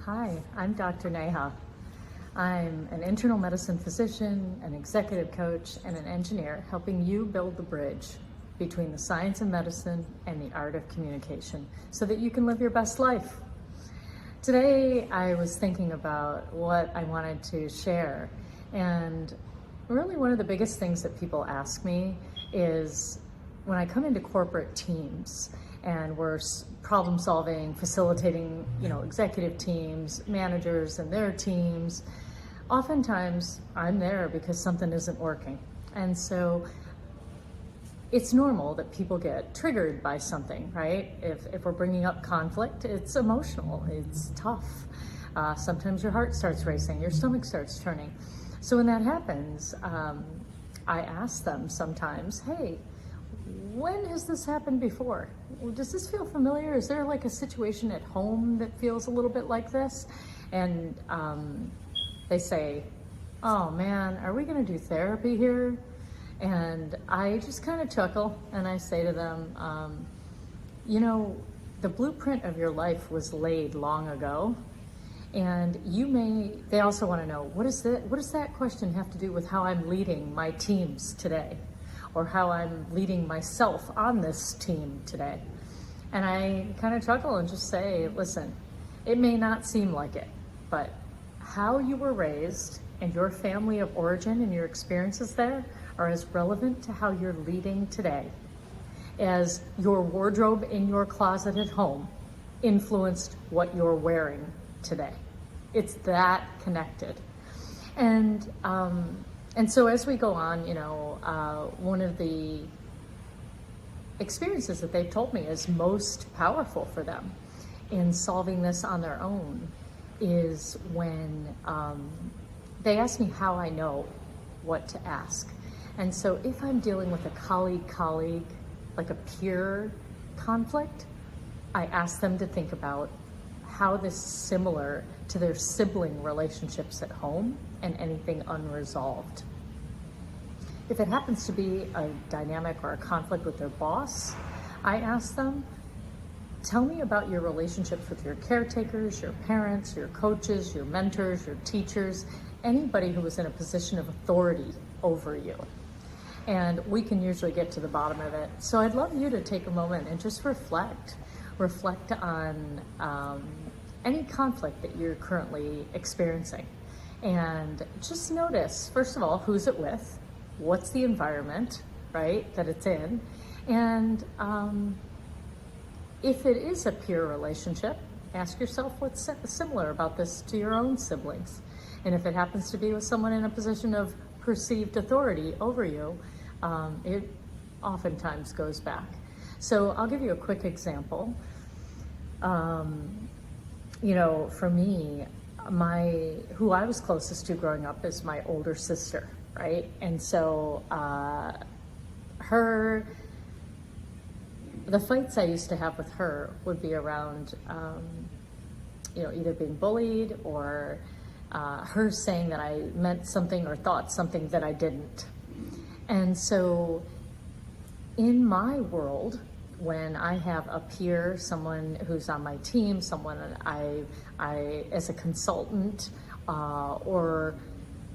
Hi, I'm Dr. Neha. I'm an internal medicine physician, an executive coach, and an engineer helping you build the bridge between the science of medicine and the art of communication so that you can live your best life. Today, I was thinking about what I wanted to share, and really one of the biggest things that people ask me is when I come into corporate teams and we're problem solving, facilitating, executive teams, managers and their teams, oftentimes I'm there because something isn't working. And so it's normal that people get triggered by something, right? If we're bringing up conflict, it's emotional, it's tough. Sometimes your heart starts racing, your stomach starts turning. So when that happens, I ask them sometimes, hey, when has this happened before? Does this feel familiar? Is there like a situation at home that feels a little bit like this? And they say, oh man, are we gonna do therapy here? And I just kind of chuckle and I say to them, the blueprint of your life was laid long ago. And they also want to know, what does that question have to do with how I'm leading my teams today? Or how I'm leading myself on this team today? And I kind of chuckle and just say, listen, it may not seem like it, but how you were raised and your family of origin and your experiences there are as relevant to how you're leading today as your wardrobe in your closet at home influenced what you're wearing today. It's that connected. And so as we go on, one of the experiences that they've told me is most powerful for them in solving this on their own is when they ask me how I know what to ask. And so if I'm dealing with a colleague, like a peer conflict, I ask them to think about how this is similar to their sibling relationships at home and anything unresolved. If it happens to be a dynamic or a conflict with their boss, I ask them, tell me about your relationships with your caretakers, your parents, your coaches, your mentors, your teachers, anybody who was in a position of authority over you. And we can usually get to the bottom of it. So I'd love you to take a moment and just reflect on any conflict that you're currently experiencing. And just notice, first of all, who's it with? What's the environment, right, that it's in? And if it is a peer relationship, ask yourself what's similar about this to your own siblings. And if it happens to be with someone in a position of perceived authority over you, it oftentimes goes back. So I'll give you a quick example. For me, who I was closest to growing up is my older sister, right? And so the fights I used to have with her would be around, either being bullied or her saying that I meant something or thought something that I didn't. And so in my world, when I have a peer, someone who's on my team, someone I as a consultant, or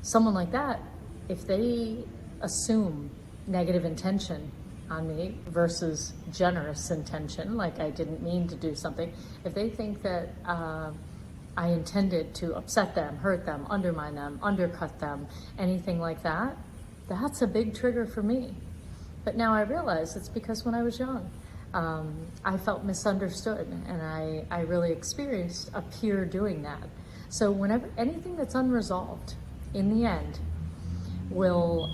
someone like that, if they assume negative intention on me versus generous intention, like I didn't mean to do something, if they think that I intended to upset them, hurt them, undermine them, undercut them, anything like that, that's a big trigger for me. But now I realize it's because when I was young, I felt misunderstood, and I really experienced a peer doing that. So whenever anything that's unresolved, in the end, will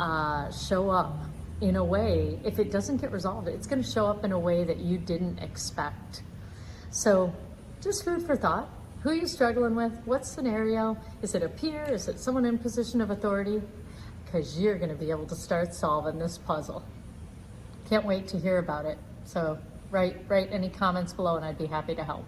show up in a way, if it doesn't get resolved, it's going to show up in a way that you didn't expect. So just food for thought. Who are you struggling with? What scenario? Is it a peer? Is it someone in position of authority? Because you're going to be able to start solving this puzzle. Can't wait to hear about it. So write any comments below and I'd be happy to help.